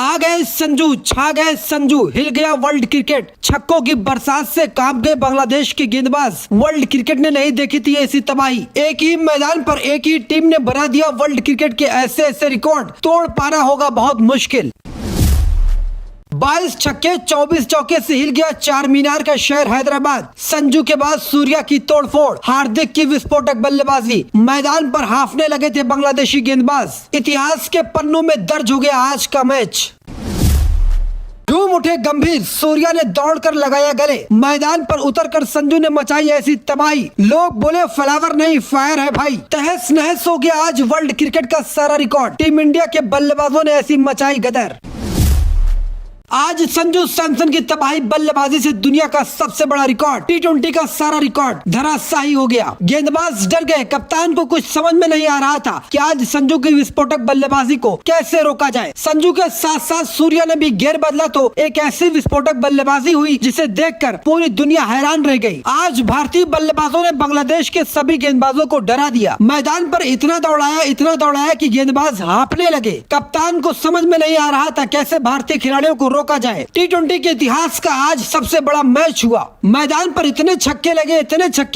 आ गए संजू, छा गए संजू, हिल गया वर्ल्ड क्रिकेट। छक्कों की बरसात से कांप गए बांग्लादेश के गेंदबाज। वर्ल्ड क्रिकेट ने नहीं देखी थी ऐसी तबाही। एक ही मैदान पर एक ही टीम ने बना दिया वर्ल्ड क्रिकेट के ऐसे ऐसे रिकॉर्ड, तोड़ पाना होगा बहुत मुश्किल। 22 छक्के 24 चौके से हिल गया चार मीनार का शहर हैदराबाद। संजू के बाद सूर्या की तोड़फोड़, हार्दिक की विस्फोटक बल्लेबाजी, मैदान पर हाफने लगे थे बांग्लादेशी गेंदबाज। इतिहास के पन्नों में दर्ज हो गया आज का मैच। झूम उठे गंभीर, सूर्या ने दौड़कर लगाया गले। मैदान पर उतरकर संजू ने मचाई ऐसी तबाही, लोग बोले फ्लावर नहीं फायर है भाई। तहस नहस हो गया आज वर्ल्ड क्रिकेट का सारा रिकॉर्ड। टीम इंडिया के बल्लेबाजों ने ऐसी मचाई गदर। आज संजू सैमसन की तबाही बल्लेबाजी से दुनिया का सबसे बड़ा रिकॉर्ड, टी20 का सारा रिकॉर्ड धराशायी हो गया। गेंदबाज डर गए, कप्तान को कुछ समझ में नहीं आ रहा था कि आज संजू की विस्फोटक बल्लेबाजी को कैसे रोका जाए। संजू के साथ साथ सूर्या ने भी गेर बदला तो एक ऐसी विस्फोटक बल्लेबाजी हुई जिसे देखकर पूरी दुनिया हैरान रह गई। आज भारतीय बल्लेबाजों ने बांग्लादेश के सभी गेंदबाजों को डरा दिया। मैदान पर इतना दौड़ाया कि गेंदबाज हांफने लगे। कप्तान को समझ में नहीं आ रहा था कैसे भारतीय खिलाड़ियों को रोका जाए। टी20 के इतिहास का आज सबसे बड़ा मैच हुआ। मैदान पर इतने छक्के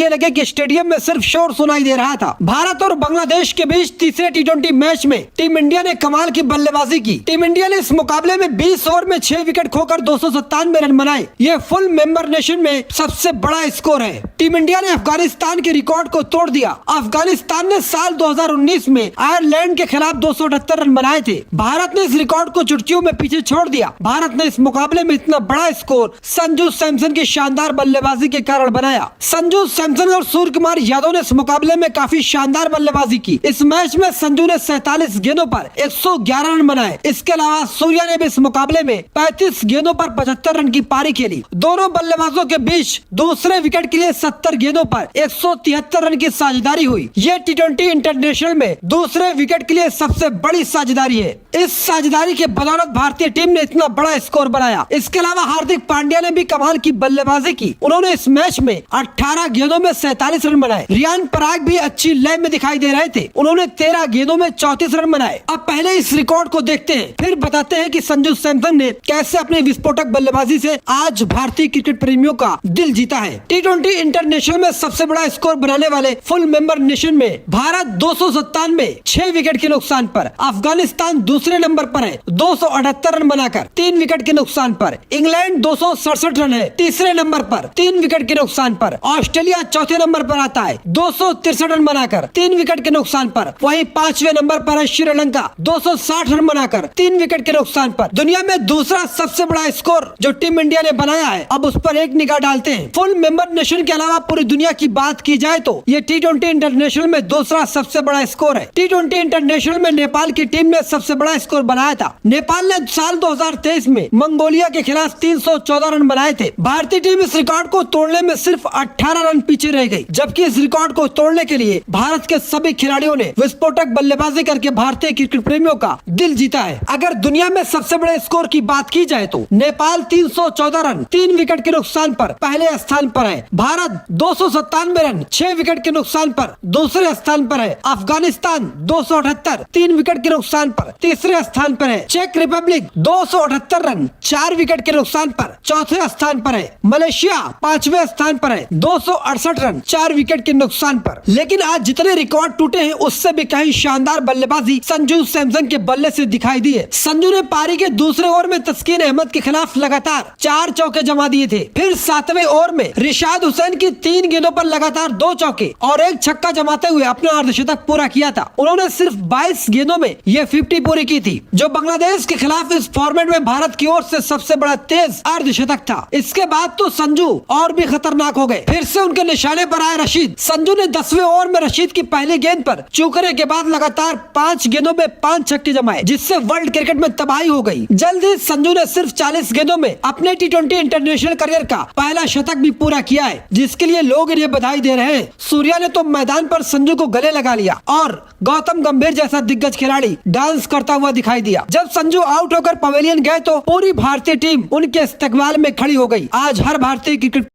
लगे कि स्टेडियम में सिर्फ शोर सुनाई दे रहा था। भारत और बांग्लादेश के बीच तीसरे टी20 मैच में टीम इंडिया ने कमाल की बल्लेबाजी की। टीम इंडिया ने इस मुकाबले में 20 ओवर में 6 विकेट खोकर 297 रन बनाए। ये फुल मेंबर नेशन में सबसे बड़ा स्कोर है। टीम इंडिया ने अफगानिस्तान के रिकॉर्ड को तोड़ दिया। अफगानिस्तान ने साल 2019 में आयरलैंड के खिलाफ 278 रन बनाए थे। भारत ने इस रिकॉर्ड को चुटकियों में पीछे छोड़ दिया। भारत ने इस मुकाबले में इतना बड़ा स्कोर संजू सैमसन की शानदार बल्लेबाजी के कारण बनाया। संजू सैमसन और सूर्य कुमार यादव ने इस मुकाबले में काफी शानदार बल्लेबाजी की। इस मैच में संजू ने 47 गेंदों पर 111 रन बनाए। इसके अलावा सूर्या ने भी इस मुकाबले में 35 गेंदों पर 75 रन की पारी खेली। दोनों बल्लेबाजों के बीच दूसरे विकेट के लिए 70 गेंदों पर 173 रन की साझेदारी हुई। ये टी20 इंटरनेशनल में दूसरे विकेट के लिए सबसे बड़ी साझेदारी है। इस साझेदारी के बदौलत भारतीय टीम ने इतना बड़ा स्कोर बनाया। इसके अलावा हार्दिक पांड्या ने भी कमाल की बल्लेबाजी की। उन्होंने इस मैच में 18 गेंदों में 47 रन बनाए। रियान पराग भी अच्छी लय में दिखाई दे रहे थे। उन्होंने 13 गेंदों में 34 रन बनाए। अब पहले इस रिकॉर्ड को देखते हैं, फिर बताते हैं कि संजू सैमसन ने कैसे अपनी विस्फोटक बल्लेबाजी से आज भारतीय क्रिकेट प्रेमियों का दिल जीता है। टी20 इंटरनेशनल में सबसे बड़ा स्कोर बनाने वाले फुल मेंबर नेशन में भारत 297 6 विकेट के नुकसान पर। अफगानिस्तान दूसरे नंबर पर है 278 रन बनाकर 3 विकेट के नुकसान पर। इंग्लैंड 267 रन है तीसरे नंबर पर 3 विकेट के नुकसान पर। ऑस्ट्रेलिया चौथे नंबर पर आता है 263 रन बनाकर 3 विकेट के नुकसान पर। वहीं 5वें नंबर पर है श्रीलंका 260 रन बनाकर 3 विकेट के नुकसान पर। दुनिया में दूसरा सबसे बड़ा स्कोर जो टीम इंडिया ने बनाया है, अब उस पर एक निगाह डालते हैं। फुल मेंबर नेशन के अलावा पूरी दुनिया की बात की जाए तो ये टी20 इंटरनेशनल में दूसरा सबसे बड़ा स्कोर है। टी20 इंटरनेशनल में नेपाल की टीम ने सबसे बड़ा स्कोर बनाया था। नेपाल ने साल 2023 में मंगोलिया के खिलाफ 314 रन बनाए थे। भारतीय टीम इस रिकॉर्ड को तोड़ने में सिर्फ 18 रन पीछे रह गई। जबकि इस रिकॉर्ड को तोड़ने के लिए भारत के सभी खिलाड़ियों ने विस्फोटक बल्लेबाजी करके भारतीय क्रिकेट प्रेमियों का दिल जीता है। अगर दुनिया में सबसे बड़े स्कोर की बात की जाए तो नेपाल 314 रन 3 विकेट के नुकसान पर पहले स्थान पर है। भारत 297 रन 6 विकेट के नुकसान पर दूसरे स्थान पर है। अफगानिस्तान 278 3 विकेट के नुकसान पर तीसरे स्थान पर है। चेक रिपब्लिक 278 रन 4 विकेट के नुकसान पर चौथे स्थान पर है। मलेशिया 5वें स्थान पर है 268 रन 4 विकेट के नुकसान पर। लेकिन आज जितने रिकॉर्ड टूटे हैं उससे भी कहीं शानदार बल्लेबाजी संजू सैमसन के बल्ले से दिखाई दी है। संजू ने पारी के दूसरे ओवर में तस्कीन अहमद के खिलाफ लगातार 4 चौके जमा दिए थे। फिर 7वें ओवर में रिशाद हुसैन की 3 गेंदों पर लगातार 2 चौके और 1 छक्का जमाते हुए अपना अर्धशतक पूरा किया था। उन्होंने सिर्फ 22 गेंदों में ये 50 पूरी की थी, जो बांग्लादेश के खिलाफ इस फॉर्मेट में भारत की ओर से सबसे बड़ा तेज अर्धशतक था। इसके बाद तो संजू और भी खतरनाक हो गए। फिर से उनके निशाने पर आए रशीद। संजू ने 10वें ओवर में रशीद की पहली गेंद पर चूकने के बाद लगातार 5 गेंदों में 5 छक्के जमाए, जिससे वर्ल्ड क्रिकेट में तबाही हो गई। जल्द ही संजू ने सिर्फ 40 गेंदों में अपने टी20 इंटरनेशनल करियर का पहला शतक भी पूरा किया है, जिसके लिए लोग इन्हें बधाई दे रहे हैं। सूर्या ने तो मैदान पर संजू को गले लगा लिया और गौतम गंभीर जैसा दिग्गज खिलाड़ी डांस करता हुआ दिखाई दिया। जब संजू आउट होकर पवेलियन गए तो पूरी भारतीय टीम उनके इस्तकबाल में खड़ी हो गई। आज हर भारतीय क्रिकेट